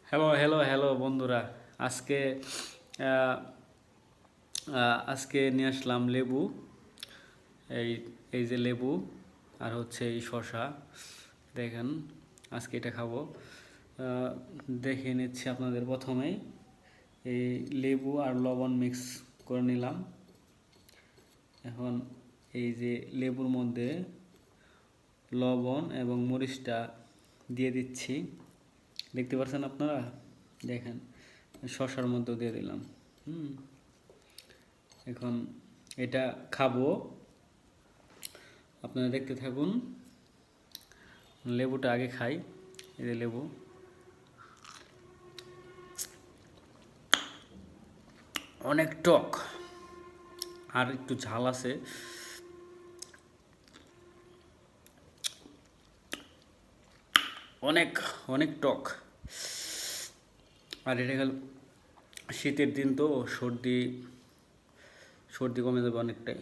Hello hello hello বন্ধুরা। আজকে আহ, আজকে নিয়ে আসলাম লেবু। এই এই যে লেবু আর হচ্ছে এই শসা। দেখেন, আজকে এটা খাবো। আহ, দেখে নিচ্ছি আপনাদের প্রথমেই। এই লেবু আর লবণ মিক্স করে নিলাম। এখন এই যে লেবুর মধ্যে লবণ এবং মরিচটা দিয়ে দিচ্ছি। দেখতে পাচ্ছেন আপনারা? দেখেন, শসার মধ্যে দিয়ে দিলাম। হুম এখন এটা খাবো, আপনারা দেখতে থাকুন। লেবুটা আগে খাই। এই যে লেবু, অনেক টক আর একটু ঝাল আছে। অনেক অনেক টক। আর এটা গেল শীতের দিন তো সর্দি সর্দি কমে যাবে অনেকটাই।